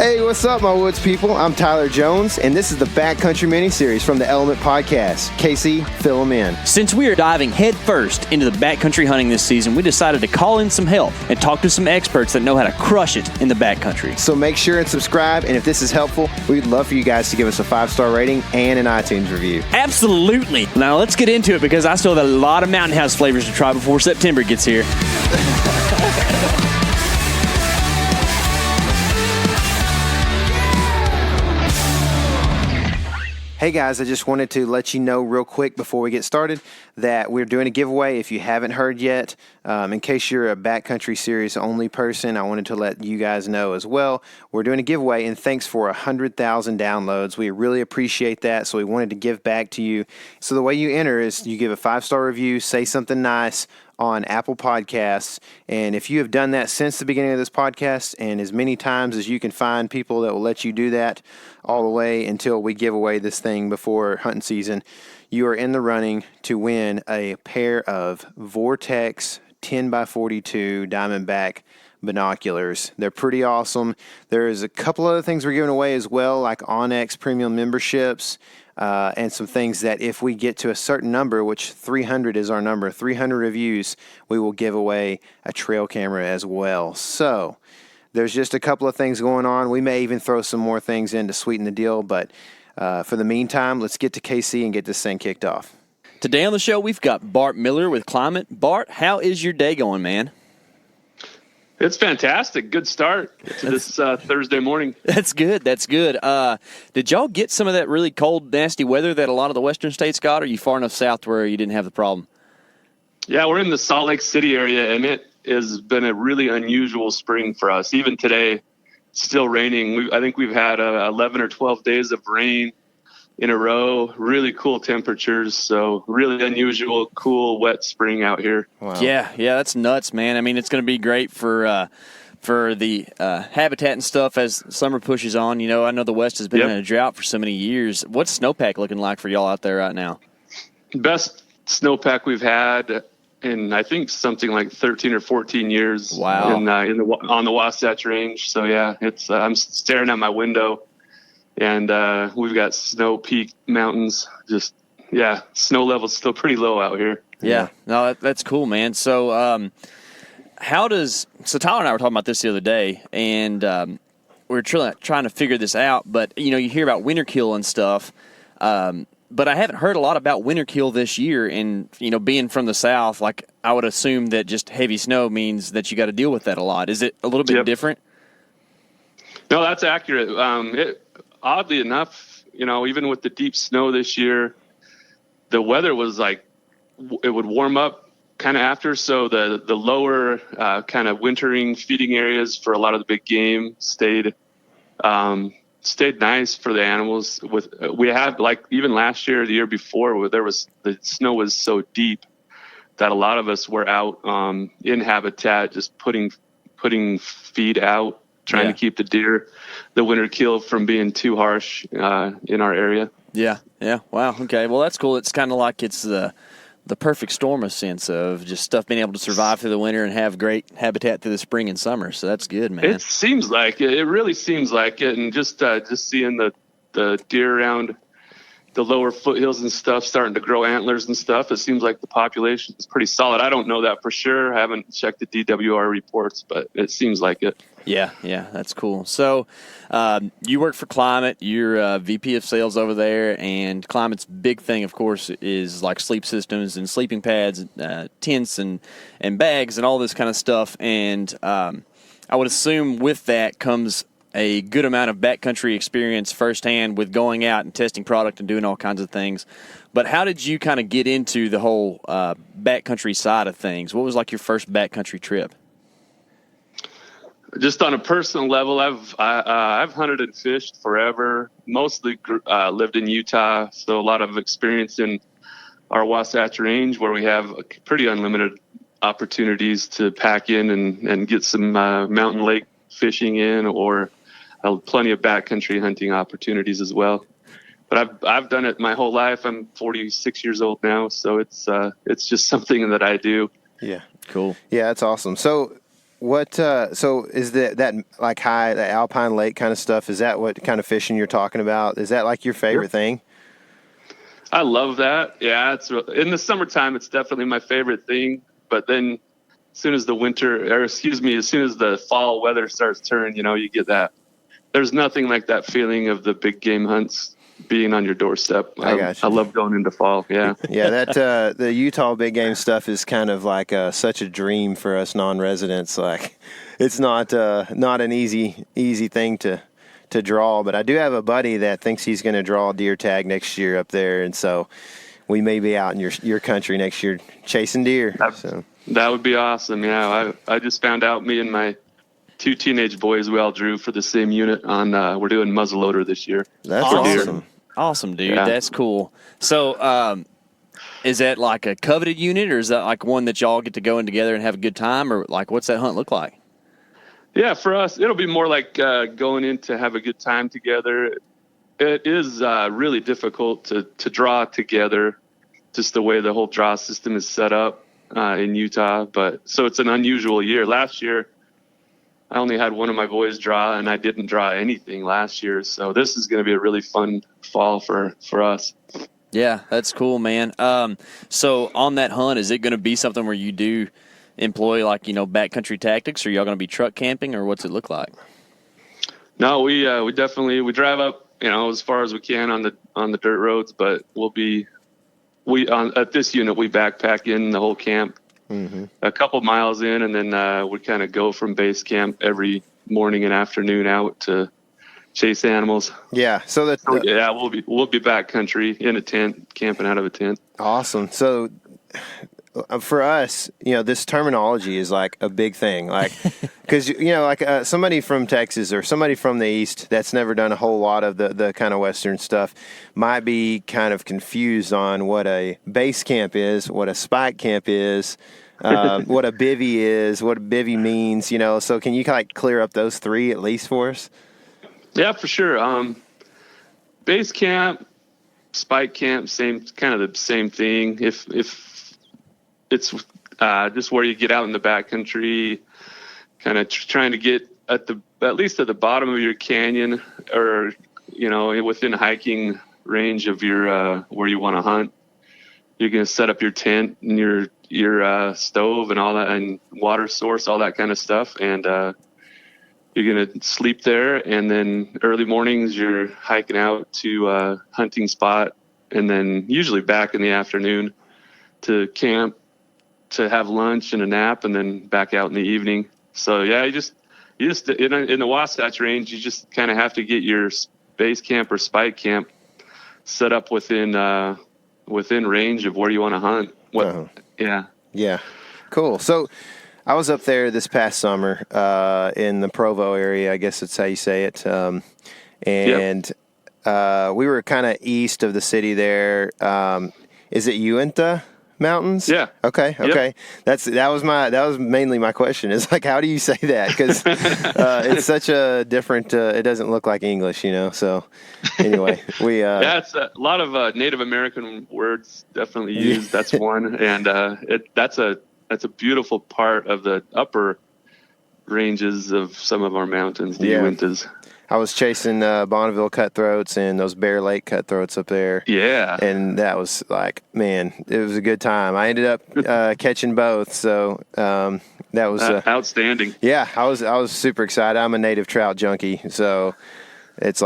Hey, what's up, my woods people? I'm Tyler Jones, and this is the Backcountry mini-series from the Element Podcast. Casey, fill them in. Since we are diving headfirst into the backcountry hunting this season, we decided to call in some help and talk to some experts that know how to crush it in the backcountry. So make sure and subscribe, and if this is helpful, we'd love for you guys to give us a 5-star rating and an iTunes review. Absolutely. Now let's get into it because I still have a lot of Mountain House flavors to try before September gets here. Hey guys, I just wanted to let you know real quick before we get started that we're doing a giveaway. If you haven't heard yet, in case you're a Backcountry Series only person, I wanted to let you guys know as well. We're doing a giveaway, and thanks for 100,000 downloads. We really appreciate that, so we wanted to give back to you. So the way you enter is you give a 5-star review, say something nice on Apple Podcasts, and if you have done that since the beginning of this podcast and as many times as you can find people that will let you do that all the way until we give away this thing before hunting season, you are in the running to win a pair of Vortex 10x42 Diamondback binoculars. They're pretty awesome. There's a couple other things we're giving away as well, like Onyx premium memberships, and some things that if we get to a certain number, which 300 is our number, 300 reviews, we will give away a trail camera as well. So there's just a couple of things going on. We may even throw some more things in to sweeten the deal, but for the meantime, let's get to KC and get this thing kicked off. Today on the show, we've got Bart Miller with Klymit. Bart, how is your day going, man? It's fantastic. Good start to this Thursday morning. That's good. That's good. Did y'all get some of that really cold, nasty weather that a lot of the western states got, or are you far enough south where you didn't have the problem? Yeah, we're in the Salt Lake City area, and it has been a really unusual spring for us. Even today, it's still raining. I think we've had 11 or 12 days of rain in a row, really cool temperatures. So really unusual, cool, wet spring out here. Wow. Yeah, that's nuts, man. I mean, it's going to be great for the habitat and stuff as summer pushes on. You know, I know the West has been in a drought for so many years. What's snowpack looking like for y'all out there right now? Best snowpack we've had in, I think, something like 13 or 14 years. Wow. On the Wasatch Range. So, yeah, it's I'm staring out my window. And we've got snow-peaked mountains. Just, snow level's still pretty low out here. Yeah, no, that's cool, man. So Tyler and I were talking about this the other day, and we were trying to figure this out. But, you know, you hear about winter kill and stuff, but I haven't heard a lot about winter kill this year. And, you know, being from the South, like, I would assume that just heavy snow means that you got to deal with that a lot. Is it a little bit different? No, that's accurate. Oddly enough, you know, even with the deep snow this year, the weather was like, it would warm up kind of after. So the lower kind of wintering feeding areas for a lot of the big game stayed nice for the animals. We had, like, even last year, the year before, where the snow was so deep that a lot of us were out in habitat, just putting feed out, trying to keep the winter kill from being too harsh in our area. Yeah. Wow. Okay. Well, that's cool. It's kind of like it's the perfect storm, a sense of just stuff being able to survive through the winter and have great habitat through the spring and summer. So that's good, man. It seems like it. It really seems like it. And just seeing the deer around the lower foothills and stuff starting to grow antlers and stuff, it seems like the population is pretty solid. I don't know that for sure. I haven't checked the DWR reports, but it seems like it. Yeah, that's cool. So you work for Klymit. You're a VP of sales over there, and Klymit's big thing, of course, is like sleep systems and sleeping pads, tents and bags and all this kind of stuff. And I would assume with that comes a good amount of backcountry experience firsthand with going out and testing product and doing all kinds of things. But how did you kind of get into the whole backcountry side of things? What was like your first backcountry trip? Just on a personal level, I've hunted and fished forever. Mostly lived in Utah, so a lot of experience in our Wasatch Range, where we have pretty unlimited opportunities to pack in and get some mountain lake fishing in, or plenty of backcountry hunting opportunities as well. But I've done it my whole life. I'm 46 years old now, so it's just something that I do. Yeah, cool. Yeah, that's awesome. So what? So is that like the Alpine Lake kind of stuff? Is that what kind of fishing you're talking about? Is that like your favorite thing? I love that. Yeah, it's in the summertime. It's definitely my favorite thing. But then, as soon as the fall weather starts turning, you get that. There's nothing like that feeling of the big game hunts being on your doorstep. I got you. I love going into fall. Yeah. Yeah, that the Utah big game stuff is kind of like such a dream for us non-residents. Like, it's not an easy thing to draw. But I do have a buddy that thinks he's going to draw a deer tag next year up there, and so we may be out in your country next year chasing deer. That would be awesome. Yeah, I just found out me and my 2 teenage boys, we all drew for the same unit on. We're doing muzzleloader this year. That's awesome. Awesome, dude. Yeah. That's cool. So, is that like a coveted unit, or is that like one that y'all get to go in together and have a good time, or like what's that hunt look like? Yeah, for us, it'll be more like going in to have a good time together. It is really difficult to draw together, just the way the whole draw system is set up in Utah. But so it's an unusual year. Last year, I only had one of my boys draw, and I didn't draw anything last year. So this is going to be a really fun fall for us. Yeah, that's cool, man. So on that hunt, is it going to be something where you do employ like backcountry tactics, or y'all going to be truck camping, or what's it look like? No, we definitely drive up as far as we can on the dirt roads, but at this unit we backpack in the whole camp. Mm-hmm. A couple miles in, and then we kind of go from Basecamp every morning and afternoon out to chase animals. Yeah, we'll be backcountry in a tent, camping out of a tent. Awesome. So for us, this terminology is like a big thing, like because somebody from Texas or somebody from the East that's never done a whole lot of the kind of Western stuff might be kind of confused on what a base camp is, what a spike camp is. What a bivvy is, what a bivvy means, So can you like clear up those three at least for us? Yeah, for sure. Base camp, spike camp, kind of the same thing. If it's just where you get out in the backcountry, kind of trying to get at least at the bottom of your canyon, or within hiking range of your where you want to hunt. You're going to set up your tent and your stove and all that, and water source, all that kind of stuff. And you're going to sleep there. And then early mornings, you're hiking out to a hunting spot, and then usually back in the afternoon to camp, to have lunch and a nap, and then back out in the evening. So yeah, you just in the Wasatch Range, you just kind of have to get your base camp or spike camp set up within range of where you want to hunt. Yeah. Cool. So I was up there this past summer in the Provo area, I guess that's how you say it. We were kind of east of the city there. Is it Uinta Mountains? Yeah. Okay. Yep. That was mainly my question. Is like, how do you say that? Because it's such a different. It doesn't look like English, So anyway, we. It's a lot of Native American words definitely used. Yeah. That's one, and that's a beautiful part of the upper ranges of some of our mountains, the Uintas. I was chasing Bonneville cutthroats and those Bear Lake cutthroats up there. Yeah. And that was like, man, it was a good time. I ended up catching both. So that was outstanding. Yeah, I was super excited. I'm a native trout junkie. So it's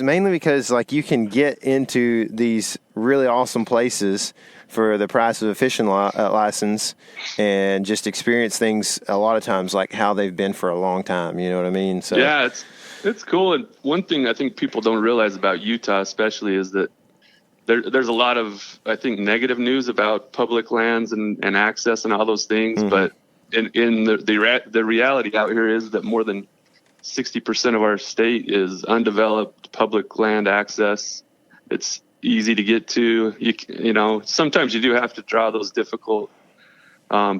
mainly because like you can get into these really awesome places for the price of a fishing license and just experience things a lot of times like how they've been for a long time. You know what I mean? So yeah, it's cool. And one thing I think people don't realize about Utah especially is that there's a lot of, I think, negative news about public lands and access and all those things. Mm-hmm. But in the reality out here is that more than 60% of our state is undeveloped public land access. It's easy to get to. Sometimes you do have to draw those difficult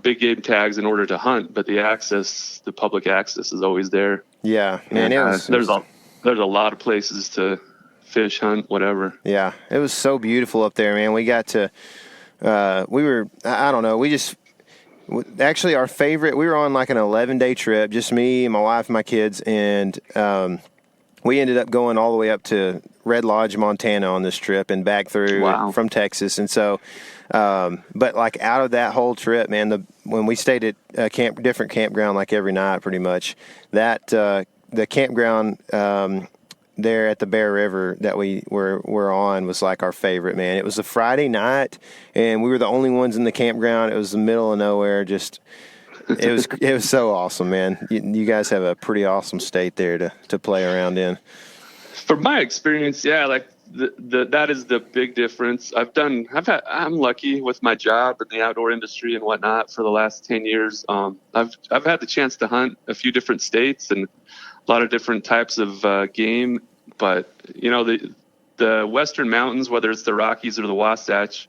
big game tags in order to hunt, but the public access is always there. Yeah, man. There's a lot of places to fish, hunt, whatever. Yeah, it was so beautiful up there, man. We got to, I don't know, we Actually, our favorite, we were on like an 11-day trip, just me, my wife, and my kids, and we ended up going all the way up to Red Lodge, Montana on this trip and back through from Texas. And so, but like out of that whole trip, man, when we stayed at a different campground like every night pretty much, that the campground there at the Bear River that we were on was like our favorite, man. It was a Friday night, and we were the only ones in the campground. It was the middle of nowhere. Just it was so awesome, man. You guys have a pretty awesome state there to play around in. From my experience, yeah, like that is the big difference. I'm lucky with my job in the outdoor industry and whatnot for the last 10 years. I've had the chance to hunt a few different states and a lot of different types of game, but the Western Mountains, whether it's the Rockies or the Wasatch,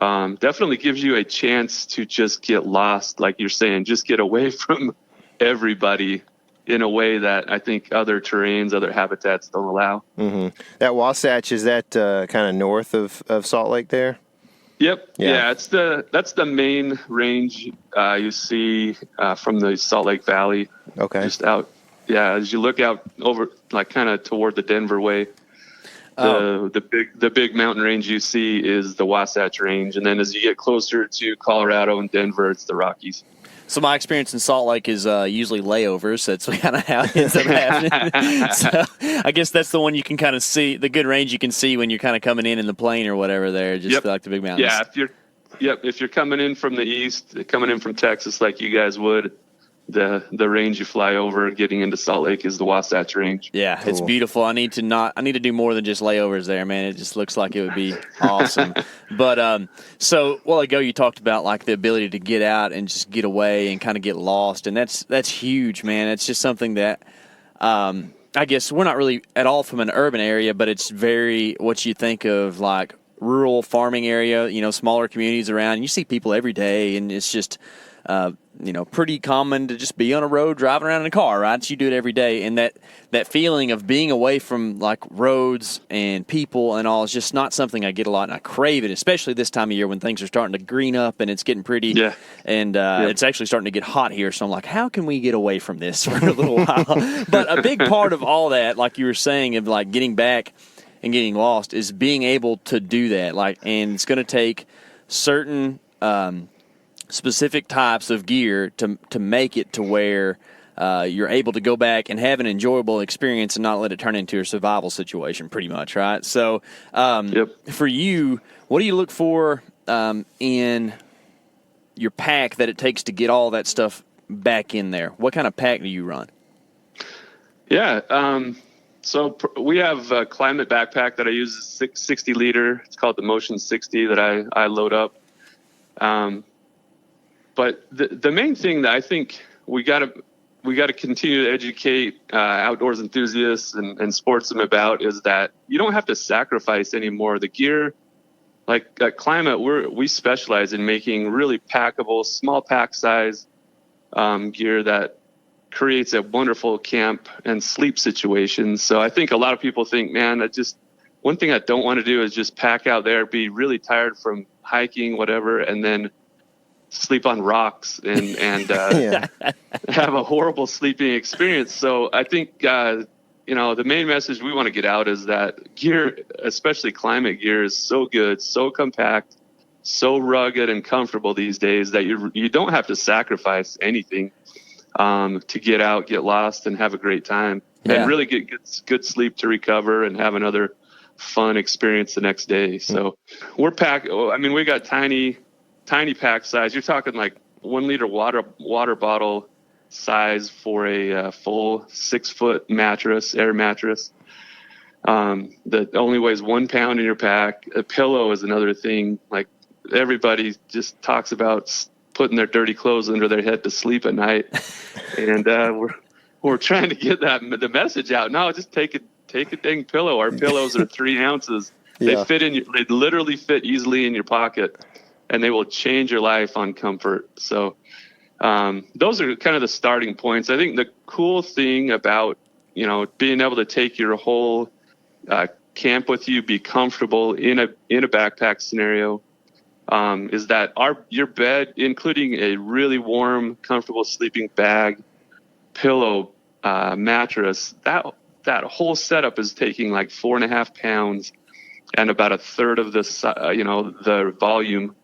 definitely gives you a chance to just get lost, like you're saying, just get away from everybody in a way that I think other terrains, other habitats don't allow. Mm-hmm. That Wasatch, is that kind of north of Salt Lake there? Yep. Yeah, that's the main range you see from the Salt Lake Valley. Okay. Just out. Yeah, as you look out over, like kind of toward the Denver way, the big mountain range you see is the Wasatch Range, and then as you get closer to Colorado and Denver, it's the Rockies. So my experience in Salt Lake is usually layovers. That's kind of how it ends up happening. So I guess that's the one you can kind of see, the good range you can see when you're kind of coming in the plane or whatever there, just like the big mountains. Yeah, if you're coming in from the east, coming in from Texas like you guys would, the range you fly over getting into Salt Lake is the Wasatch Range. Yeah, cool. It's beautiful. I need to do more than just layovers there, man. It just looks like it would be awesome. But so a while ago you talked about like the ability to get out and just get away and kind of get lost, and that's huge, man. It's just something that I guess we're not really at all from an urban area, but it's very what you think of like rural farming area, smaller communities around. And you see people every day, and it's just pretty common to just be on a road driving around in a car, right? So you do it every day. And that feeling of being away from like roads and people and all is just not something I get a lot. And I crave it, especially this time of year when things are starting to green up and it's getting pretty. Yeah. And it's actually starting to get hot here. So I'm like, how can we get away from this for a little while? But a big part of all that, like you were saying, of like getting back and getting lost is being able to do that. And it's going to take certain specific types of gear to make it to where you're able to go back and have an enjoyable experience and not let it turn into a survival situation, pretty much, right? So for you, what do you look for in your pack that it takes to get all that stuff back in there? What kind of pack do you run? Yeah, so we have a Klymit backpack that I use, 60 liter. It's called the Motion 60 that I load up. But the main thing that I think we got to continue to educate outdoors enthusiasts and sportsmen about is that you don't have to sacrifice anymore. The gear, like at Klymit, we specialize in making really packable, small pack size gear that creates a wonderful camp and sleep situation. So I think a lot of people think, man, one thing I don't want to do is just pack out there, be really tired from hiking, whatever, and then sleep on rocks and have a horrible sleeping experience. So I think, the main message we want to get out is that gear, especially Klymit gear, is so good, so compact, so rugged and comfortable these days that you don't have to sacrifice anything to get out, get lost, and have a great time and really get good sleep to recover and have another fun experience the next day. So we got tiny pack size. You're talking like 1 liter water bottle size for a full 6-foot mattress, air mattress. That only weighs 1 pound in your pack. A pillow is another thing. Like everybody just talks about putting their dirty clothes under their head to sleep at night, and we're trying to get the message out. No, just take a dang pillow. Our pillows are 3 ounces. They they literally fit easily in your pocket, and they will change your life on comfort. So those are kind of the starting points. I think the cool thing about, being able to take your whole camp with you, be comfortable in a backpack scenario, is that your bed, including a really warm, comfortable sleeping bag, pillow, mattress, that whole setup is taking like 4.5 pounds and about a third of the volume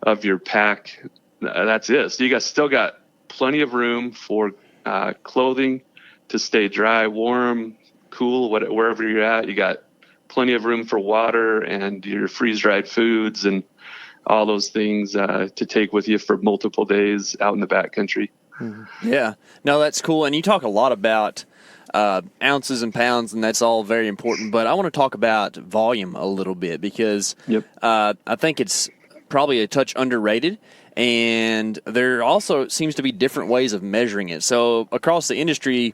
of your pack. That's it. So you guys still got plenty of room for clothing to stay dry, warm, cool, wherever you're at. You got plenty of room for water and your freeze-dried foods and all those things to take with you for multiple days out in the backcountry. Yeah, no, that's cool. And you talk a lot about ounces and pounds, and that's all very important. But I want to talk about volume a little bit because I think it's probably a touch underrated. And there also seems to be different ways of measuring it. So across the industry,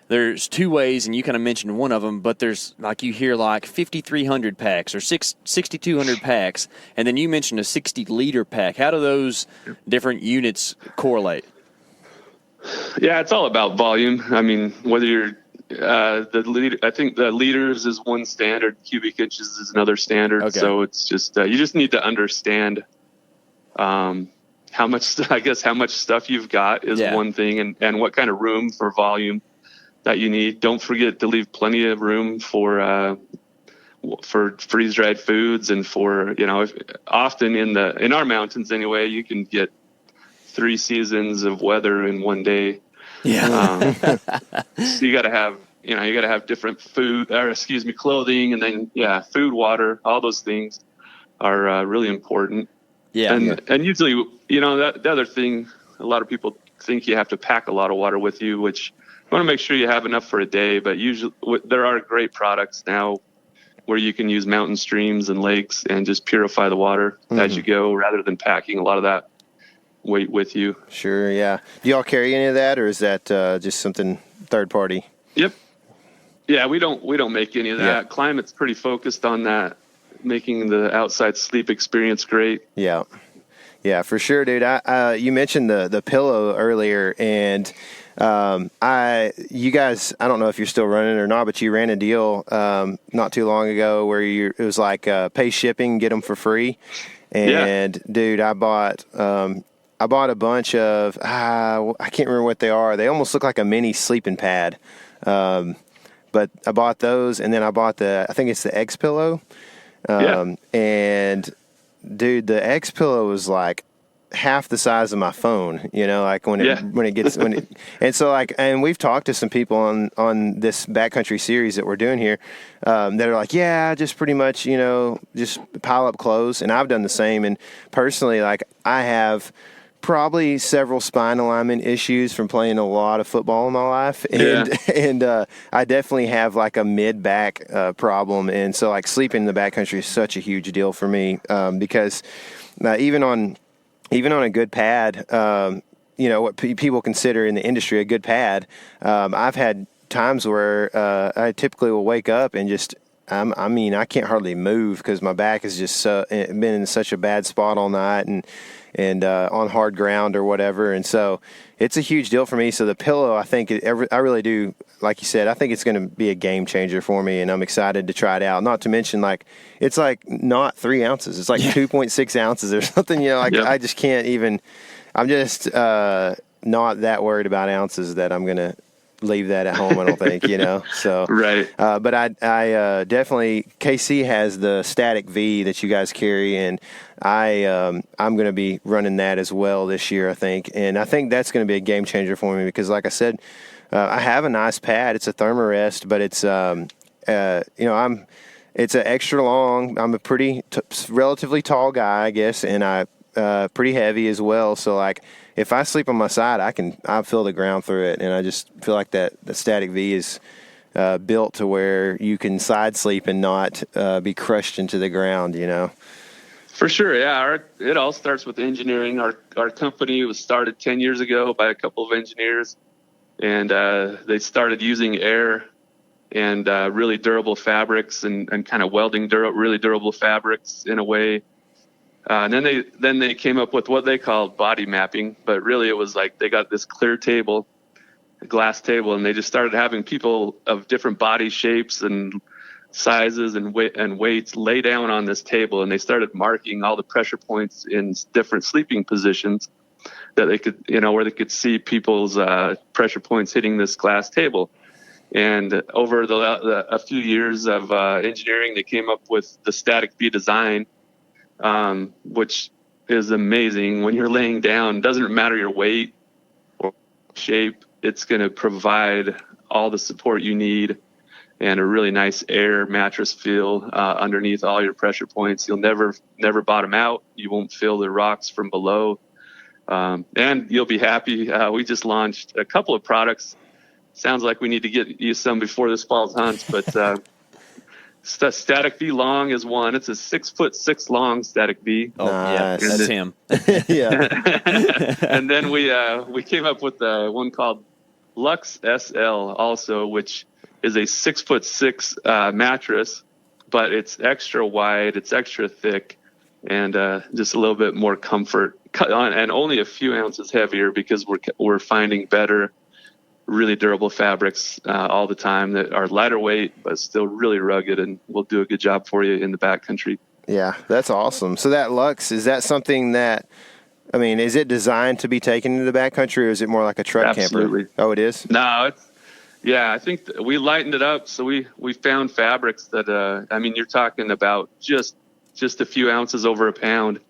there's two ways, and you kind of mentioned one of them, but there's like you hear like 5,300 packs or 6,200 packs, and then you mentioned a 60-liter pack. How do those different units correlate? Yeah, it's all about volume. I mean, whether you're the liter, I think the liters is one standard, cubic inches is another standard. Okay. So it's just you just need to understand how much stuff you've got is one thing, and what kind of room for volume that you need. Don't forget to leave plenty of room for freeze-dried foods and for, often in our mountains anyway, you can get 3 seasons of weather in one day. Yeah. So you got to have different clothing, and then food, water, all those things are really important. Yeah. And usually, the other thing, a lot of people think you have to pack a lot of water with you, which you want to make sure you have enough for a day, but usually there are great products now where you can use mountain streams and lakes and just purify the water as you go, rather than packing a lot of that weight with you. Sure, yeah. Do y'all carry any of that, or is that just something third party? Yep. Yeah, we don't make any of that. Yeah. Klymit's pretty focused on that, making the outside sleep experience great. Yeah. Yeah, for sure, dude. You mentioned the pillow earlier, and you guys, I don't know if you're still running it or not, but you ran a deal not too long ago where it was like pay shipping, get them for free. And dude, I bought a bunch of I can't remember what they are. They almost look like a mini sleeping pad. But I bought those, and then I bought I think it's the X pillow. And dude, the X pillow was like half the size of my phone, like and so and we've talked to some people on this backcountry series that we're doing here, that are like, just pretty much, just pile up clothes. And I've done the same. And personally, like, I have probably several spine alignment issues from playing a lot of football in my life. And I definitely have like a mid-back problem. And so like sleeping in the backcountry is such a huge deal for me, because even on a good pad, what people consider in the industry a good pad, I've had times where I typically will wake up and just I can't hardly move because my back has just been in such a bad spot all night and on hard ground or whatever. And so it's a huge deal for me. So the pillow, I think I really do, like you said, I think it's going to be a game changer for me, and I'm excited to try it out. Not to mention, like, it's like not 3 ounces. It's like 2.6 ounces or something, I just can't even, I'm just not that worried about ounces that I'm going to leave that at home, I don't think, so. Right. But I definitely, KC has the Static V that you guys carry, and I'm going to be running that as well this year, I think. And I think that's going to be a game changer for me because, like I said, I have a nice pad. It's a Thermarest, but it's, it's an extra long. I'm a pretty relatively tall guy, I guess, and I pretty heavy as well. So like, if I sleep on my side, I feel the ground through it, and I just feel like the Static V is built to where you can side sleep and not be crushed into the ground, For sure, yeah. It all starts with engineering. Our company was started 10 years ago by a couple of engineers, and they started using air and really durable fabrics and kind of welding really durable fabrics in a way. And then they came up with what they called body mapping, but really it was like they got this clear table, a glass table, and they just started having people of different body shapes and sizes and weights lay down on this table, and they started marking all the pressure points in different sleeping positions that they could, where they could see people's pressure points hitting this glass table. And over a few years of engineering, they came up with the static V design, which is amazing. When you're laying down, doesn't matter your weight or shape, it's going to provide all the support you need and a really nice air mattress feel underneath all your pressure points. You'll never bottom out. You won't feel the rocks from below. And you'll be happy. We just launched a couple of products. Sounds like we need to get you some before this fall's hunts, but Static V Long is one. It's a 6'6" long Static V. Oh, nice. Yeah, that's him. Yeah. And then we came up with one called Lux SL also, which is a 6'6" mattress, but it's extra wide, it's extra thick, and just a little bit more comfort, and only a few ounces heavier because we're finding better, really durable fabrics all the time that are lighter weight but still really rugged, and will do a good job for you in the backcountry. Yeah, that's awesome. So that Lux, is that something that, is it designed to be taken into the backcountry, or is it more like a truck Absolutely. camper? Oh, it is? No, I think we lightened it up. So we found fabrics that, you're talking about just a few ounces over a pound.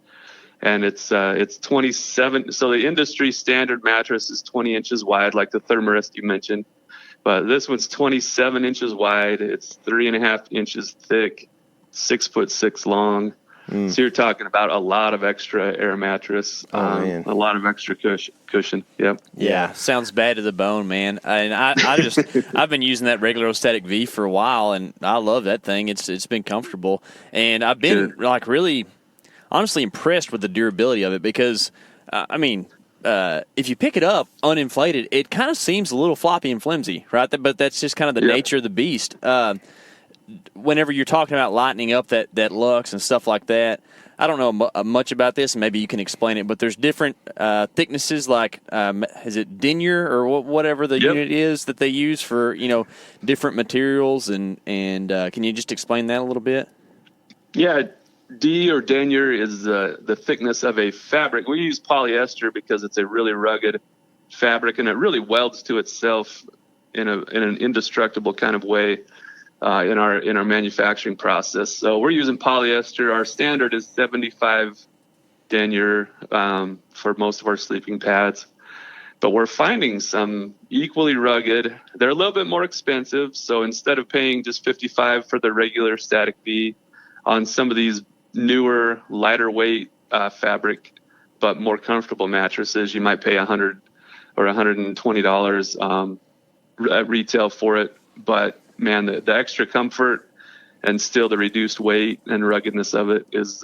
And it's 27. So the industry standard mattress is 20 inches wide, like the Thermarest you mentioned. But this one's 27 inches wide. It's 3.5 inches thick, 6'6" long. So you're talking about a lot of extra air mattress, a lot of extra cushion. Yep. Yeah, sounds bad to the bone, man. And I've been using that regular Static V for a while, and I love that thing. It's been comfortable, and I've been really, honestly impressed with the durability of it because, if you pick it up uninflated, it kind of seems a little floppy and flimsy, right? But that's just kind of the nature of the beast. Whenever you're talking about lightening up that Lux and stuff like that, I don't know much about this, and maybe you can explain it, but there's different thicknesses, like is it denier or whatever the unit is that they use for different materials, and can you just explain that a little bit? Yeah, D or denier is the thickness of a fabric. We use polyester because it's a really rugged fabric, and it really welds to itself in an indestructible kind of way. In our manufacturing process. So we're using polyester. Our standard is 75 denier for most of our sleeping pads. But we're finding some equally rugged. They're a little bit more expensive. So instead of paying just 55 for the regular Static V, on some of these newer, lighter weight fabric, but more comfortable mattresses, you might pay $100 or $120 at retail for it. But man, the extra comfort and still the reduced weight and ruggedness of it is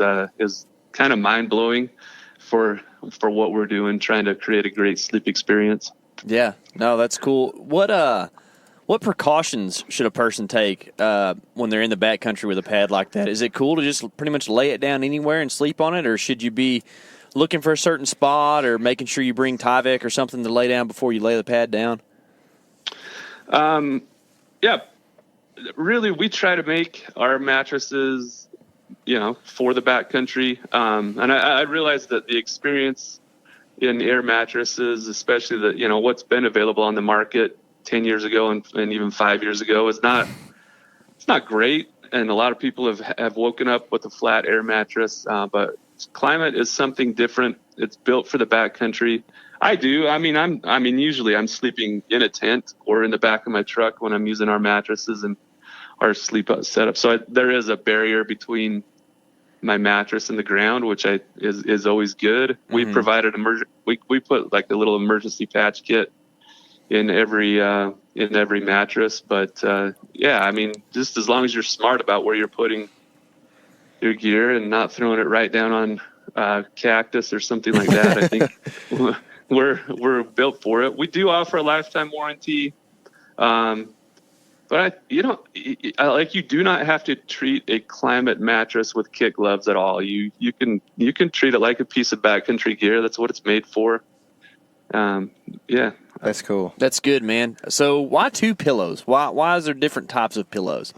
kind of mind blowing for what we're doing, trying to create a great sleep experience. Yeah, no, that's cool. What precautions should a person take when they're in the backcountry with a pad like that? Is it cool to just pretty much lay it down anywhere and sleep on it, or should you be looking for a certain spot or making sure you bring Tyvek or something to lay down before you lay the pad down? Yeah. Really, we try to make our mattresses, for the backcountry. And I realize that the experience in air mattresses, especially what's been available on the market 10 years ago and even 5 years ago, it's not great. And a lot of people have woken up with a flat air mattress. But Klymit is something different. It's built for the backcountry. I do. Usually I'm sleeping in a tent or in the back of my truck when I'm using our mattresses and our sleep setup. So there is a barrier between my mattress and the ground, which is always good. Mm-hmm. We provided we put like a little emergency patch kit in every mattress. But just as long as you're smart about where you're putting your gear and not throwing it right down on cactus or something like that, I think. We're built for it. We do offer a lifetime warranty, but you do not have to treat a Klymit mattress with kit gloves at all. You can treat it like a piece of backcountry gear. That's what it's made for. That's cool. That's good, man. So why two pillows? Why is there different types of pillows?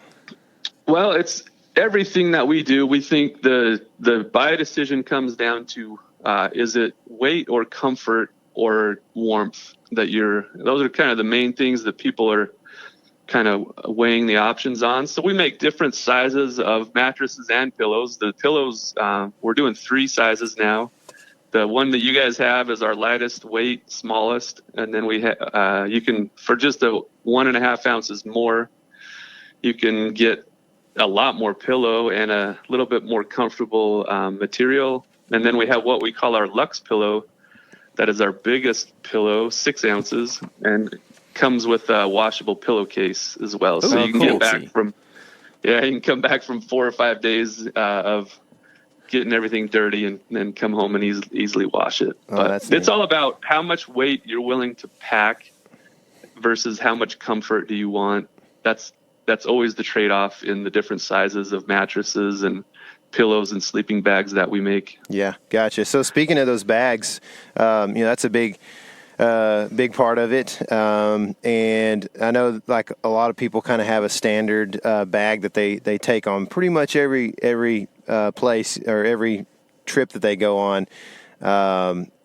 Well, it's everything that we do. We think the buy decision comes down to is it weight or comfort or warmth those are kind of the main things that people are kind of weighing the options on. So we make different sizes of mattresses and pillows. The pillows, we're doing 3 sizes now. The one that you guys have is our lightest weight, smallest, and then you can, for just 1.5 ounces more, you can get a lot more pillow and a little bit more comfortable material. And then we have what we call our Luxe pillow. That is our biggest pillow, 6 ounces, and comes with a washable pillowcase as well. So you can get back from, you can come back from 4 or 5 days of getting everything dirty and then come home and easily wash it. But it's all about how much weight you're willing to pack versus how much comfort do you want. That's always the trade-off in the different sizes of mattresses and pillows and sleeping bags that we make. Yeah, gotcha. So speaking of those bags, that's a big part of it. And I know like a lot of people kind of have a standard bag that they take on pretty much every place or every trip that they go on.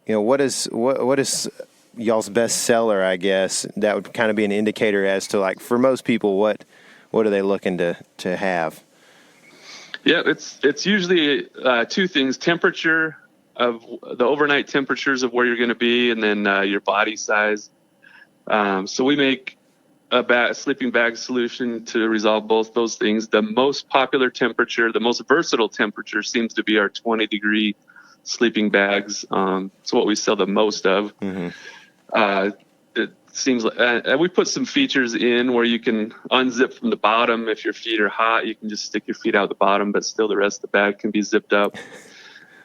What is y'all's best seller, I guess, that would kind of be an indicator as to, like, for most people, what are they looking to have? Yeah, it's usually 2 things: temperature of the overnight temperatures of where you're going to be, and then your body size. So we make a sleeping bag solution to resolve both those things. The most popular temperature, the most versatile temperature, seems to be our 20-degree sleeping bags. It's what we sell the most of. Mm-hmm. It seems like we put some features in where you can unzip from the bottom. If your feet are hot, you can just stick your feet out the bottom, but still the rest of the bag can be zipped up.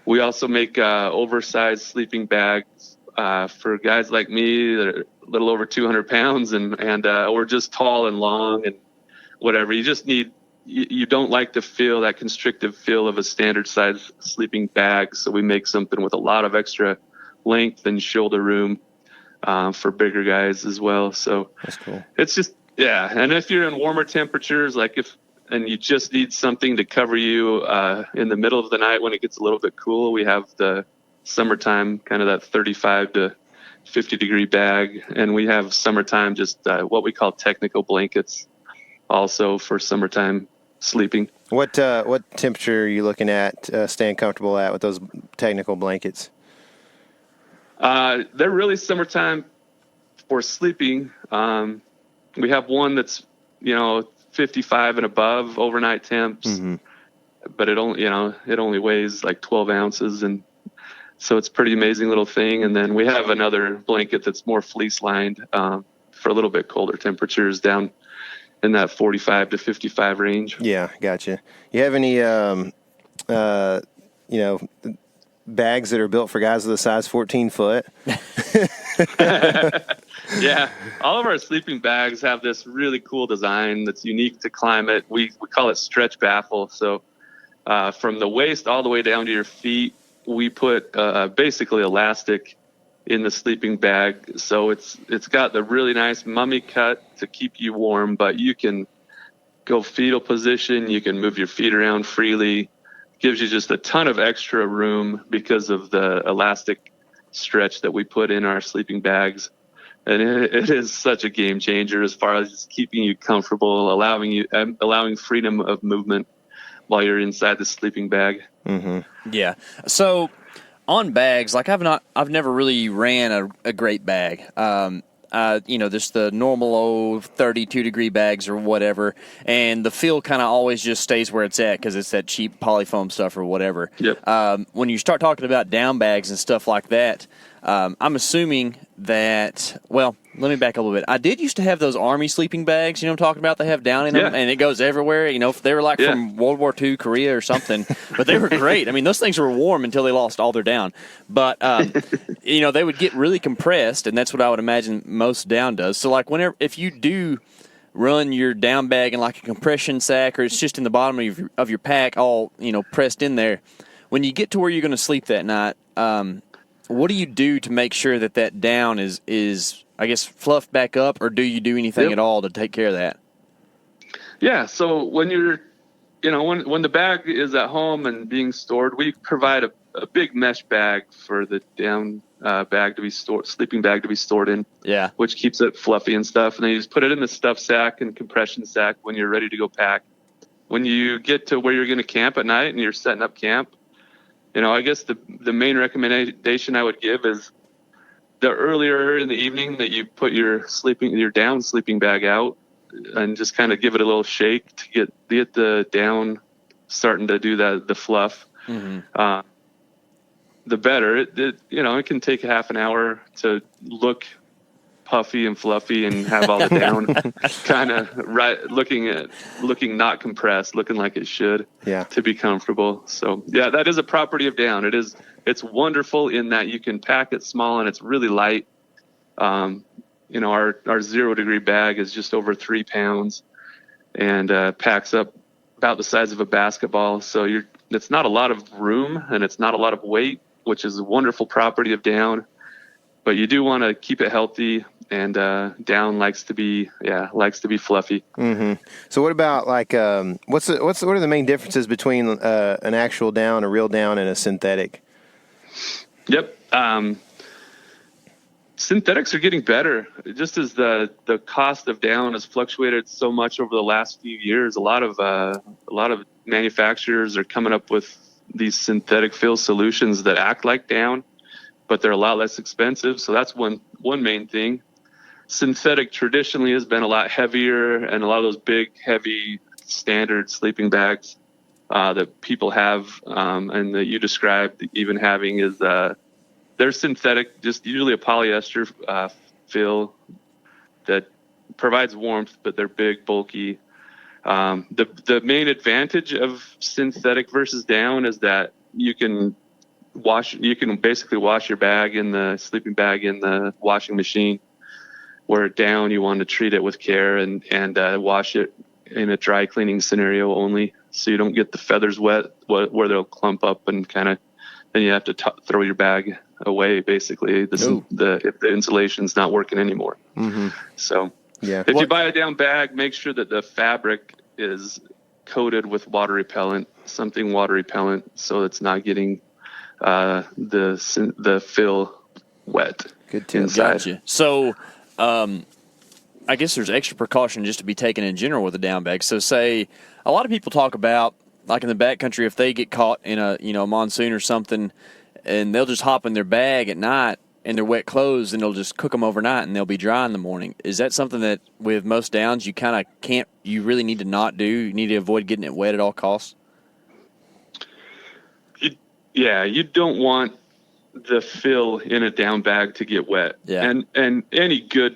We also make oversized sleeping bags for guys like me that are a little over 200 pounds and we're just tall and long and whatever. You don't like to feel that constrictive feel of a standard size sleeping bag. So we make something with a lot of extra length and shoulder room for bigger guys as well. So that's cool. It's just, yeah. And if you're in warmer temperatures, and you just need something to cover you in the middle of the night when it gets a little bit cool, we have the summertime, kind of that 35 to 50 degree bag. And we have summertime, just what we call technical blankets also for summertime sleeping. What temperature are you looking at staying comfortable at with those technical blankets? They're really summertime for sleeping. We have one that's, 55 and above overnight temps, mm-hmm. but it only weighs like 12 ounces. And so it's a pretty amazing little thing. And then we have another blanket that's more fleece lined, for a little bit colder temperatures down in that 45 to 55 range. Yeah. Gotcha. You have any, bags that are built for guys with a size 14 foot? Yeah, all of our sleeping bags have this really cool design that's unique to Klymit. We call it stretch baffle. So from the waist all the way down to your feet, we put basically elastic in the sleeping bag. So it's got the really nice mummy cut to keep you warm, but you can go fetal position. You can move your feet around freely. Gives you just a ton of extra room because of the elastic stretch that we put in our sleeping bags. And it is such a game changer as far as just keeping you comfortable, allowing freedom of movement while you're inside the sleeping bag. Mm-hmm. Yeah. So on bags, like I've never really ran a great bag. Just the normal old 32 degree bags or whatever, and the feel kind of always just stays where it's at because it's that cheap polyfoam stuff or whatever. Yep. When you start talking about down bags and stuff like that, I'm assuming that, well, let me back up a little bit. I did used to have those Army sleeping bags, you know what I'm talking about? They have down in them, and it goes everywhere. They were like from World War II, Korea or something, but they were great. I mean, those things were warm until they lost all their down. But, they would get really compressed, and that's what I would imagine most down does. So, like, if you do run your down bag in like a compression sack or it's just in the bottom of your pack all, pressed in there, when you get to where you're going to sleep that night, what do you do to make sure that down is I guess fluffed back up, or do you do anything at all to take care of that? Yeah. So when you're when the bag is at home and being stored, we provide a big mesh bag for the down bag to be stored, sleeping bag to be stored in. Yeah. Which keeps it fluffy and stuff. And then you just put it in the stuff sack and compression sack when you're ready to go pack. When you get to where you're going to camp at night and you're setting up camp, I guess the main recommendation I would give is the earlier in the evening that you put your down sleeping bag out and just kind of give it a little shake to get the down starting to do the fluff. Mm-hmm. The better. It can take a half an hour to look puffy and fluffy and have all the down kind of looking not compressed, looking like it should, to be comfortable. So yeah, that is a property of down. It's wonderful in that you can pack it small and it's really light. Our 0 degree bag is just over 3 pounds and packs up about the size of a basketball. So it's not a lot of room and it's not a lot of weight, which is a wonderful property of down. But you do want to keep it healthy, and down likes to be fluffy. Mm-hmm. So what about what are the main differences between an actual down, a real down, and a synthetic? Yep. Synthetics are getting better. Just as the cost of down has fluctuated so much over the last few years, a lot of manufacturers are coming up with these synthetic fill solutions that act like down, but they're a lot less expensive. So that's one main thing. Synthetic traditionally has been a lot heavier, and a lot of those big, heavy, standard sleeping bags that people have and that you described even having is they're synthetic, just usually a polyester fill that provides warmth, but they're big, bulky. The main advantage of synthetic versus down is that you can basically wash your bag in the sleeping bag in the washing machine, where down you want to treat it with care and wash it in a dry cleaning scenario only, so you don't get the feathers wet where they'll clump up and then you have to throw your bag away basically if the insulation's not working anymore. Mm-hmm. So if you buy a down bag, make sure that the fabric is coated with water repellent, something water repellent, so it's not getting the fill wet. Good tip. Inside. Gotcha. So I guess there's extra precaution just to be taken in general with a down bag. So say a lot of people talk about, like in the backcountry, if they get caught in a monsoon or something, and they'll just hop in their bag at night in their wet clothes, and they'll just cook them overnight, and they'll be dry in the morning. Is that something that with most downs you kind of can't? You really need to not do. You need to avoid getting it wet at all costs. You don't want the fill in a down bag to get wet. Yeah. And any good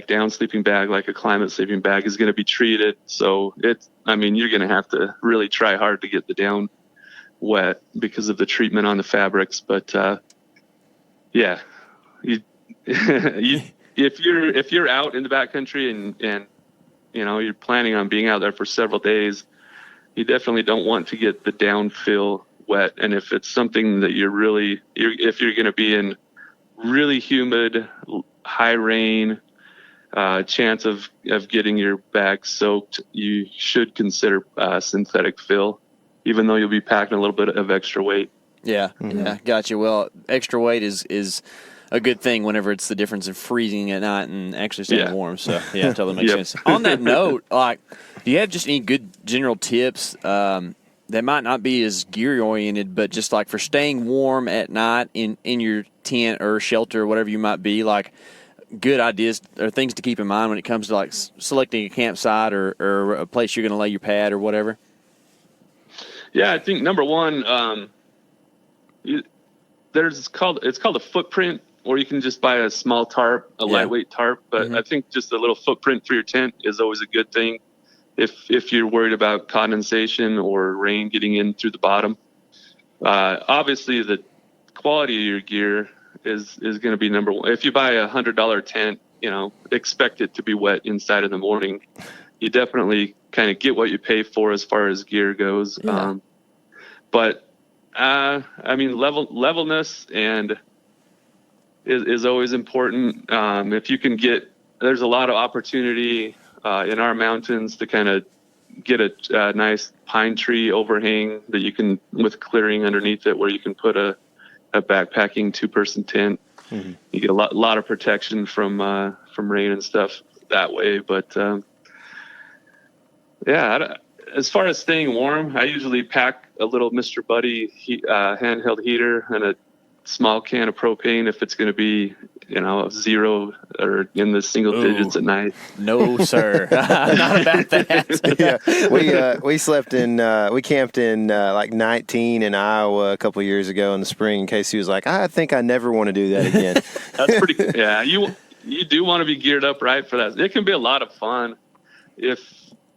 down sleeping bag, like a Klymit sleeping bag, is going to be treated. So you're going to have to really try hard to get the down wet because of the treatment on the fabrics. But if you're out in the backcountry and you're planning on being out there for several days, you definitely don't want to get the down fill wet. And if it's something that if you're going to be in really humid, high rain, chance of getting your bag soaked, you should consider synthetic fill, even though you'll be packing a little bit of extra weight. Yeah, yeah, gotcha. Well, extra weight is a good thing whenever it's the difference in freezing at night and actually staying warm. So yeah, totally makes sense. On that note, do you have just any good general tips that might not be as gear oriented, but just like for staying warm at night in your tent or shelter or whatever you might be, like good ideas or things to keep in mind when it comes to like selecting a campsite or a place you're going to lay your pad or whatever? Yeah, I think number one, it's called a footprint, or you can just buy a small tarp, lightweight tarp. But I think just a little footprint for your tent is always a good thing if you're worried about condensation or rain getting in through the bottom. Obviously, the quality of your gear is going to be number one. If you buy a $100 tent, expect it to be wet inside in the morning. You definitely kind of get what you pay for as far as gear goes. Yeah. Levelness and is always important. If you can there's a lot of opportunity in our mountains to kind of get a nice pine tree overhang that you can, with clearing underneath it, where you can put a backpacking 2-person tent. Mm-hmm. You get a lot of protection from rain and stuff that way. But as far as staying warm, I usually pack a little Mr. Buddy handheld heater and a small can of propane if it's going to be, 0 or in the single digits at night. No, sir. Not about that. Yeah, we slept in, we camped in like 19 in Iowa a couple of years ago in the spring. In case he was like, I think I never want to do that again. That's pretty good. Yeah, you do want to be geared up right for that. It can be a lot of fun if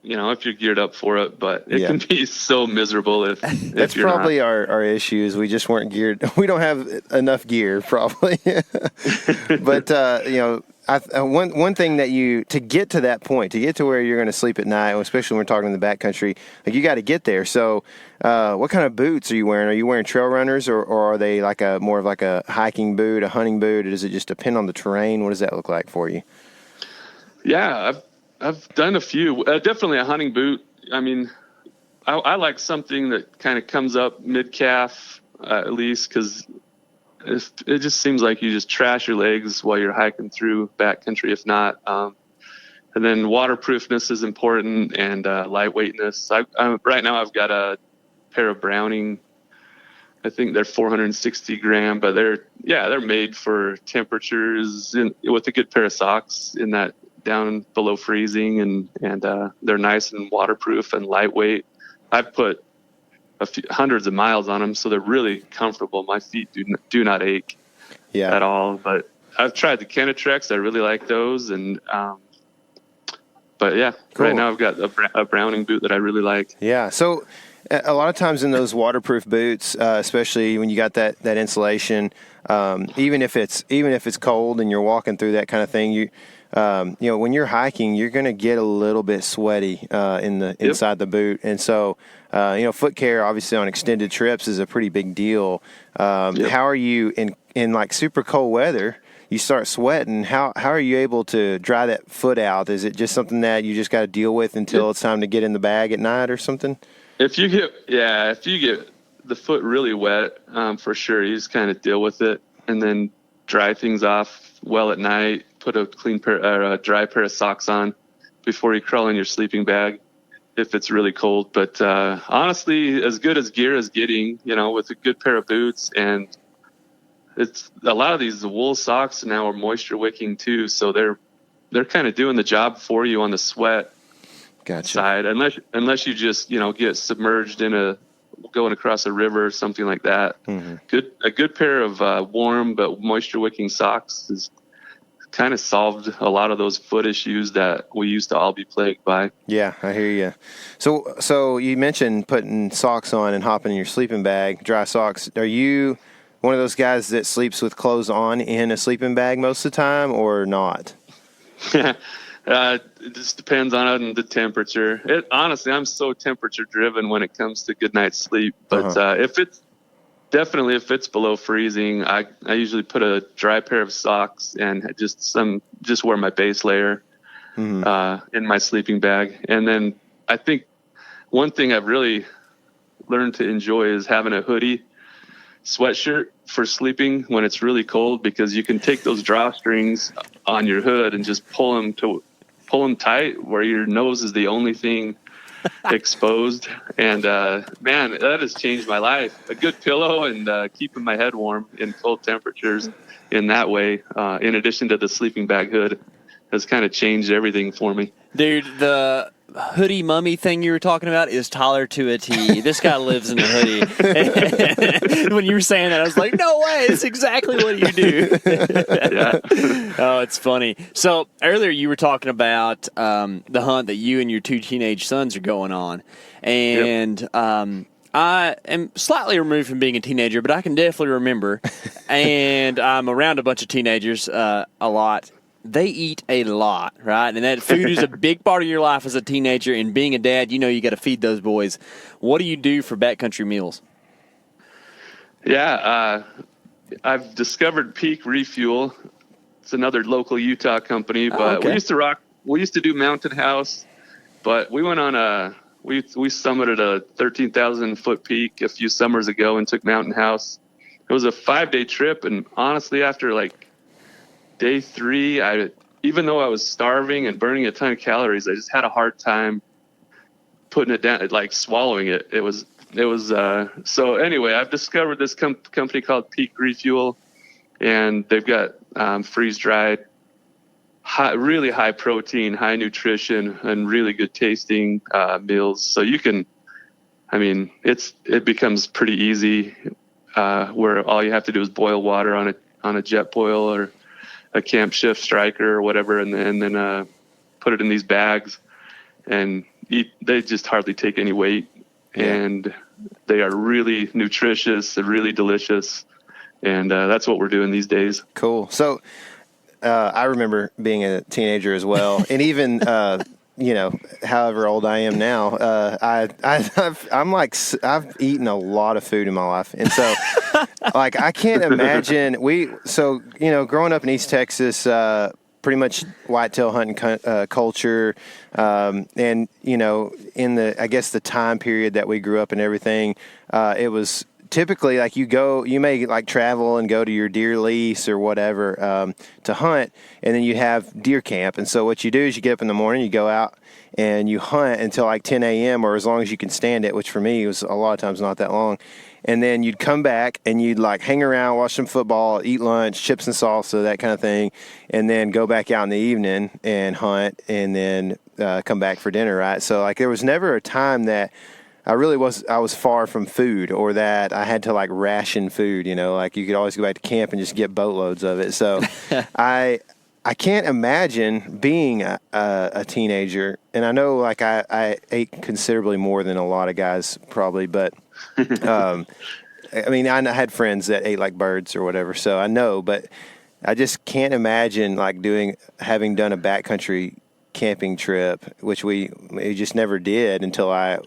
you're geared up for it, but it can be so miserable if that's you're probably not. our issues. We just weren't geared. We don't have enough gear, probably. But one thing that to get to that point, to get to where you're going to sleep at night, especially when we're talking in the backcountry, like you got to get there. So, what kind of boots are you wearing? Are you wearing trail runners, or are they like more of like a hiking boot, a hunting boot? Or does it just depend on the terrain? What does that look like for you? Yeah, I've done a few. Definitely a hunting boot. I mean, I like something that kind of comes up mid-calf at least, because it just seems like you just trash your legs while you're hiking through backcountry, if not. And then waterproofness is important, and lightweightness. Right now I've got a pair of Browning. I think they're 460 gram, but they're made for temperatures with a good pair of socks in that down below freezing, and they're nice and waterproof and lightweight. I've put hundreds of miles on them, so they're really comfortable. My feet do not ache at all. But I've tried the Kenetrex. I really like those, and but yeah, cool. Right now I've got a Browning boot that I really like. Yeah, so a lot of times in those waterproof boots, especially when you got that insulation, even if it's cold and you're walking through that kind of thing, when you're hiking, you're going to get a little bit sweaty inside the boot. And so, foot care, obviously, on extended trips is a pretty big deal. How are you in like super cold weather? You start sweating. How are you able to dry that foot out? Is it just something that you just got to deal with until it's time to get in the bag at night or something? If you get the foot really wet, for sure, you just kind of deal with it and then dry things off well at night. Put a a dry pair of socks on before you crawl in your sleeping bag if it's really cold. But honestly, as good as gear is getting, with a good pair of boots, and it's a lot of these wool socks now are moisture wicking too, so they're kind of doing the job for you on the sweat side, unless you just get submerged in going across a river or something like that. Mm-hmm. A good pair of warm but moisture wicking socks is kind of solved a lot of those foot issues that we used to all be plagued by. Yeah, I hear you. So you mentioned putting socks on and hopping in your sleeping bag, dry socks. Are you one of those guys that sleeps with clothes on in a sleeping bag most of the time, or not? It just depends on the temperature. Honestly, I'm so temperature driven when it comes to good night's sleep. But if it's below freezing, I usually put a dry pair of socks and just wear my base layer in my sleeping bag. And then I think one thing I've really learned to enjoy is having a hoodie sweatshirt for sleeping when it's really cold, because you can take those drawstrings on your hood and just pull them tight where your nose is the only thing exposed. And man, that has changed my life. A good pillow and keeping my head warm in cold temperatures in that way, in addition to the sleeping bag hood, has kind of changed everything for me. Dude, the hoodie mummy thing you were talking about is Tyler to a T. This guy lives in a hoodie. When you were saying that, I was like, no way, it's exactly what you do. Yeah. Oh, it's funny. So earlier you were talking about the hunt that you and your 2 teenage sons are going on. And I am slightly removed from being a teenager, but I can definitely remember. And I'm around a bunch of teenagers a lot. They eat a lot, right? And that food is a big part of your life as a teenager. And being a dad, you got to feed those boys. What do you do for backcountry meals? Yeah, I've discovered Peak Refuel. It's another local Utah company, but we used to do Mountain House. But we went on we summited a 13,000 foot peak a few summers ago and took Mountain House. It was a 5-day trip, and honestly, after like day 3, even though I was starving and burning a ton of calories, I just had a hard time putting it down, like swallowing it. It was so anyway, I've discovered this company called Peak Refuel, and they've got freeze dried, really high protein, high nutrition, and really good tasting meals. So you can, it becomes pretty easy, where all you have to do is boil water on a jet boil or a Camp Shift Striker or whatever, and then put it in these bags and eat. They just hardly take any weight, and they are really nutritious and really delicious. And that's what we're doing these days. Cool. So I remember being a teenager as well, and even however old I am now, I've eaten a lot of food in my life, and so like I can't imagine growing up in East Texas, pretty much whitetail hunting culture, and in the time period that we grew up and everything, it was typically like you may like travel and go to your deer lease or whatever to hunt, and then you have deer camp. And so what you do is you get up in the morning, you go out and you hunt until like 10 a.m. or as long as you can stand it, which for me was a lot of times not that long. And then you'd come back and you'd like hang around, watch some football, eat lunch, chips and salsa, that kind of thing, and then go back out in the evening and hunt, and then come back for dinner, right? So like there was never a time that I was far from food, or that I had to like ration food, like you could always go back to camp and just get boatloads of it. So I can't imagine being a teenager, and I know like I ate considerably more than a lot of guys probably, but I had friends that ate like birds or whatever, so I know, but I just can't imagine like having done a backcountry camping trip, which we just never did until I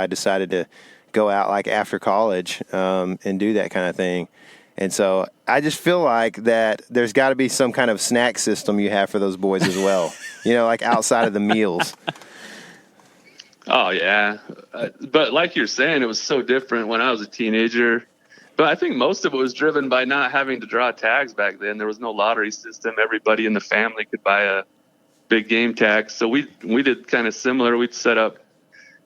decided to go out like after college and do that kind of thing. And so I just feel like that there's got to be some kind of snack system you have for those boys as well, like outside of the meals. Oh yeah. But like you're saying, it was so different when I was a teenager. But I think most of it was driven by not having to draw tags back then. There was no lottery system. Everybody in the family could buy a big game tag. So we did kind of similar. We'd set up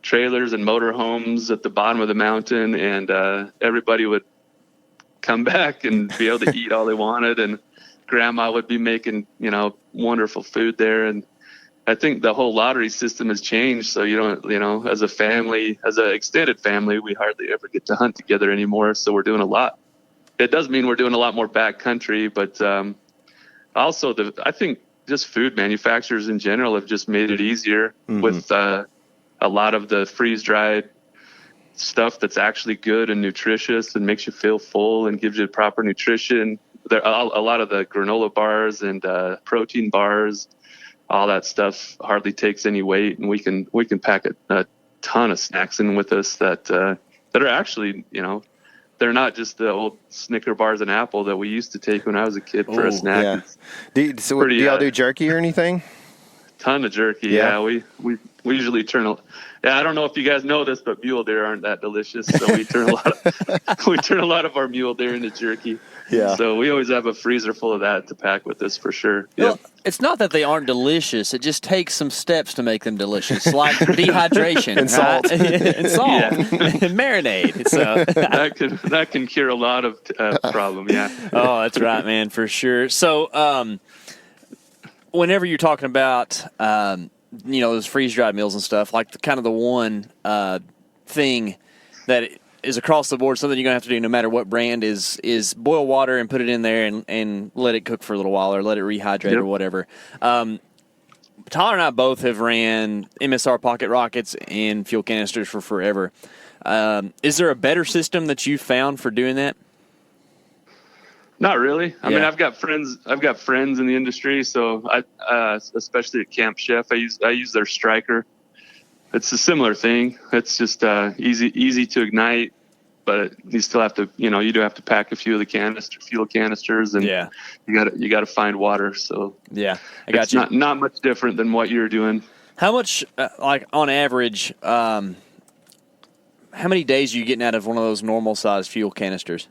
trailers and motor homes at the bottom of the mountain, and everybody would come back and be able to eat all they wanted, and grandma would be making wonderful food there. And I think the whole lottery system has changed, so you don't as a family, as an extended family, we hardly ever get to hunt together anymore. So we're doing a lot. It does mean we're doing a lot more backcountry, but also I think just food manufacturers in general have just made it easier with a lot of the freeze-dried stuff that's actually good and nutritious and makes you feel full and gives you proper nutrition. There are a lot of the granola bars and protein bars, all that stuff hardly takes any weight, and we can pack a ton of snacks in with us that are actually, they're not just the old Snicker bars and apple that we used to take when I was a kid for a snack. Yeah. Do y'all do jerky or anything? Ton of jerky. Yeah. We usually I don't know if you guys know this, but mule deer aren't that delicious. So we turn a lot of our mule deer into jerky. Yeah. So we always have a freezer full of that to pack with us for sure. Well, it's not that they aren't delicious. It just takes some steps to make them delicious, like dehydration and salt, and salt, and marinade. So that can cure a lot of problem. Yeah. Oh, that's right, man, for sure. So, whenever you're talking about those freeze-dried meals and stuff, like the one thing that is across the board, something you're going to have to do no matter what brand is boil water and put it in there and let it cook for a little while or let it rehydrate or whatever. Tyler and I both have ran MSR pocket rockets and fuel canisters for forever. Is there a better system that you found for doing that? Not really. I mean, I've got friends in the industry, so I especially at Camp Chef, I use their Striker. It's a similar thing. It's just easy to ignite, but you still have to, you do have to pack a few of the fuel canisters, and you got to find water. So I got it's not much different than what you're doing. How much, like on average, how many days are you getting out of one of those normal sized fuel canisters?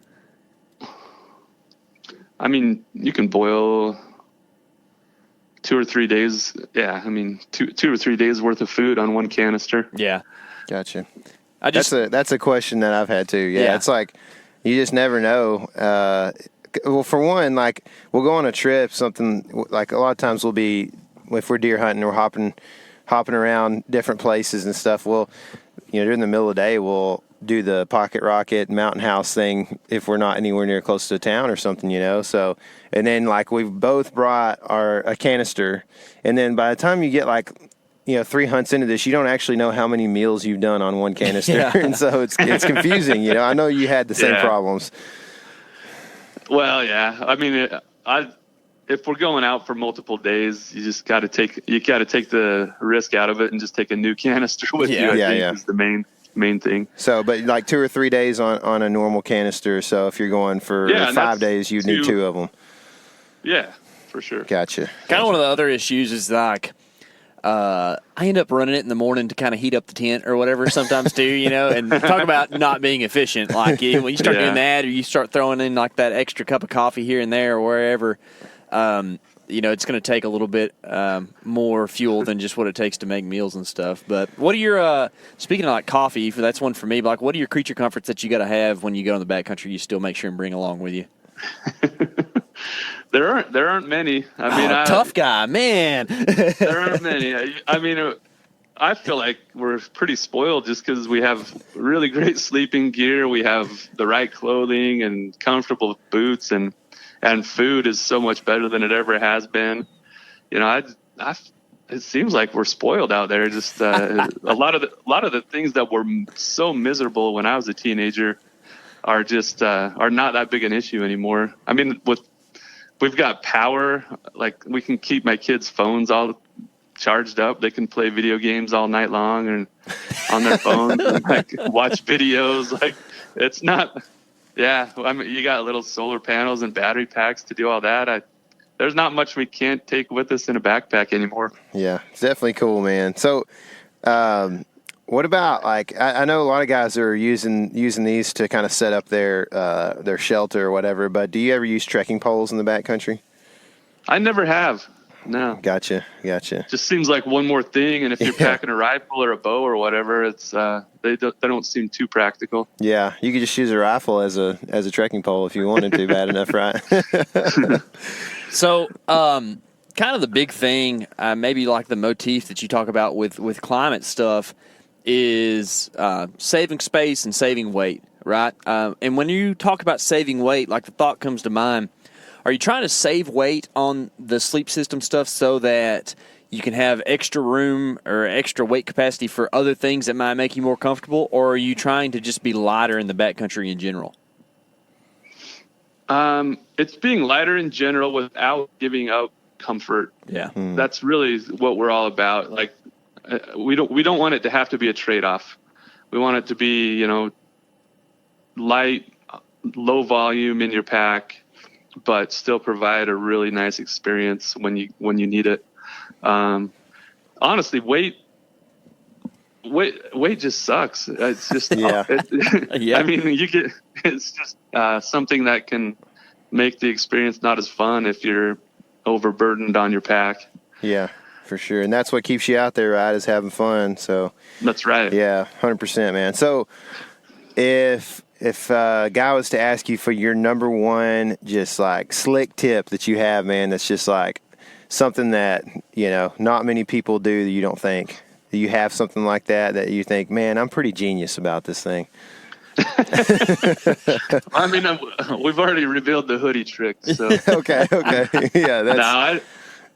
I mean, you can boil 2 or 3 days. Yeah, I mean, two or 3 days worth of food on one canister. Yeah. Gotcha. I just, That's a question that I've had too. Yeah, it's like you just never know. Well, for one, like we'll go on a trip, something like a lot of times we'll be, if we're deer hunting, we're hopping around different places and stuff. We'll, during the middle of the day, we'll do the pocket rocket mountain house thing if we're not anywhere near close to a town or something, So, and then like we've both brought a canister, and then by the time you get like 3 hunts into this, you don't actually know how many meals you've done on one canister. And so it's confusing. I know you had the same problems. Well, yeah. I mean, if we're going out for multiple days, you just got to take the risk out of it and just take a new canister with you. I think is the main thing. So, but like 2 or 3 days on a normal canister. So if you're going for 5 days, you'd need 2 of them. Yeah, for sure. Gotcha. Kind of one of the other issues is like, I end up running it in the morning to kind of heat up the tent or whatever sometimes too, and talk about not being efficient. Like when you start doing that, or you start throwing in like that extra cup of coffee here and there or wherever, it's going to take a little bit more fuel than just what it takes to make meals and stuff. But what are your, speaking of like coffee, that's one for me, but like what are your creature comforts that you got to have when you go in the backcountry you still make sure and bring along with you? There aren't many. I mean, tough guy, man. There aren't many. I mean, I feel like we're pretty spoiled just because we have really great sleeping gear. We have the right clothing and comfortable boots, and food is so much better than it ever has been. It seems like we're spoiled out there. Just a lot of the things that were so miserable when I was a teenager are just are not that big an issue anymore. I mean, we've got power. Like we can keep my kids' phones all charged up. They can play video games all night long and on their phones and like watch videos. Like it's not. Yeah, I mean, you got little solar panels and battery packs to do all that. There's not much we can't take with us in a backpack anymore. Yeah, it's definitely cool, man. So, what about like I know a lot of guys are using these to kind of set up their shelter or whatever. But do you ever use trekking poles in the backcountry? I never have. No. Gotcha. Just seems like one more thing, and if you're packing a rifle or a bow or whatever, it's they don't seem too practical. Yeah, you could just use a rifle as a trekking pole if you wanted to, bad enough, right? So, kind of the big thing, maybe like the motif that you talk about with Klymit stuff is saving space and saving weight, right? And when you talk about saving weight, like the thought comes to mind, are you trying to save weight on the sleep system stuff so that you can have extra room or extra weight capacity for other things that might make you more comfortable, or are you trying to just be lighter in the backcountry in general? It's being lighter in general without giving up comfort. Yeah. That's really what we're all about. Like we don't want it to have to be a trade-off. We want it to be, light, low volume in your pack, but still provide a really nice experience when you need it. Honestly, weight just sucks. It's just Yeah. I mean, it's just something that can make the experience not as fun if you're overburdened on your pack. Yeah, for sure. And that's what keeps you out there, right, is having fun. So that's right. Yeah, 100%, man. So if a guy was to ask you for your number one just like slick tip that you have, man, that's just like something that, not many people do that you don't think. Do you have something like that you think, man, I'm pretty genius about this thing? I mean, we've already revealed the hoodie trick. So okay. Yeah, that's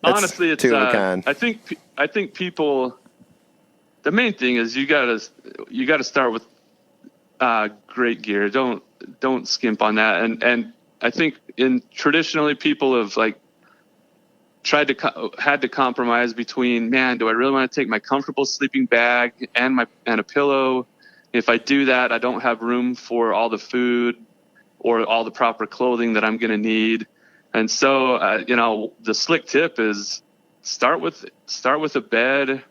honestly, it's two of a kind. I think people. The main thing is you gotta start with great gear. Don't skimp on that. And I think traditionally people have like had to compromise between, man, do I really want to take my comfortable sleeping bag and a pillow? If I do that, I don't have room for all the food or all the proper clothing that I'm going to need. And so, the slick tip is start with a bed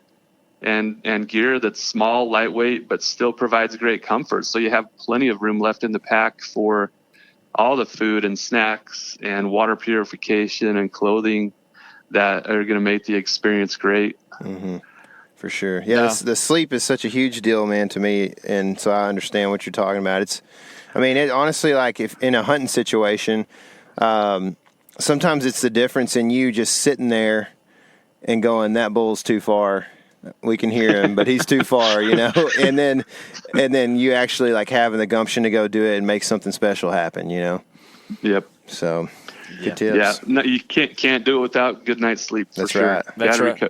and gear that's small, lightweight, but still provides great comfort. So you have plenty of room left in the pack for all the food and snacks and water purification and clothing that are going to make the experience great. Mm-hmm. For sure. Yeah, the sleep is such a huge deal, man, to me, and so I understand what you're talking about. Honestly, like if in a hunting situation, sometimes it's the difference in you just sitting there and going, that bull's too far. We can hear him, but he's too far, and then you actually like having the gumption to go do it and make something special happen, Yep. So good tips. Yeah, no, you can't do it without good night's sleep. That's right.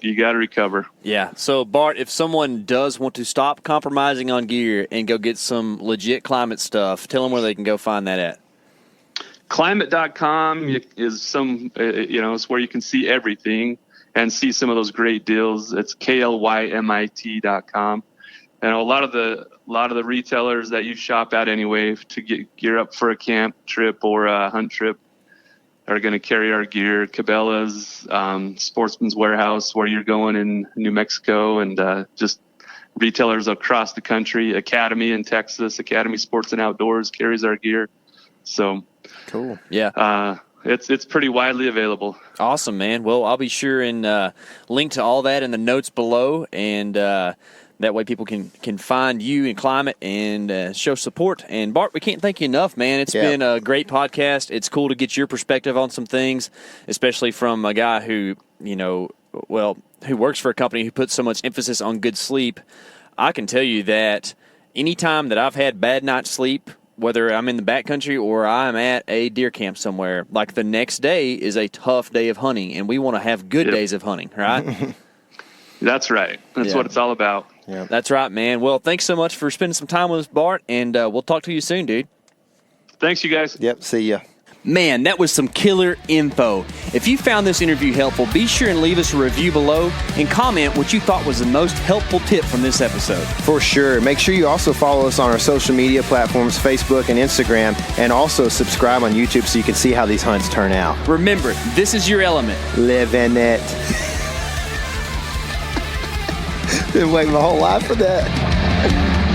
You got to recover. Yeah. So Bart, if someone does want to stop compromising on gear and go get some legit Klymit stuff, tell them where they can go find that at. Klymit.com is it's where you can see everything and see some of those great deals. It's klymit.com. And a lot of the retailers that you shop at anyway to get gear up for a camp trip or a hunt trip are going to carry our gear. Cabela's, Sportsman's Warehouse, where you're going in New Mexico, and just retailers across the country. Academy in Texas, Academy Sports and Outdoors carries our gear. So cool. Yeah. It's pretty widely available. Awesome, man. Well, I'll be sure and link to all that in the notes below, and that way people can find you and Klymit and show support. And Bart, we can't thank you enough, man. It's been a great podcast. It's cool to get your perspective on some things, especially from a guy who, who works for a company who puts so much emphasis on good sleep. I can tell you that anytime that I've had bad night's sleep, whether I'm in the backcountry or I'm at a deer camp somewhere, like the next day is a tough day of hunting, and we want to have good days of hunting, right? That's right. That's what it's all about. Yeah. That's right, man. Well, thanks so much for spending some time with us, Bart, and we'll talk to you soon, dude. Thanks, you guys. Yep, see ya. Man, that was some killer info. If you found this interview helpful, be sure and leave us a review below and comment what you thought was the most helpful tip from this episode. For sure. Make sure you also follow us on our social media platforms, Facebook and Instagram, and also subscribe on YouTube so you can see how these hunts turn out. Remember, this is your element. Live in it. Been waiting my whole life for that.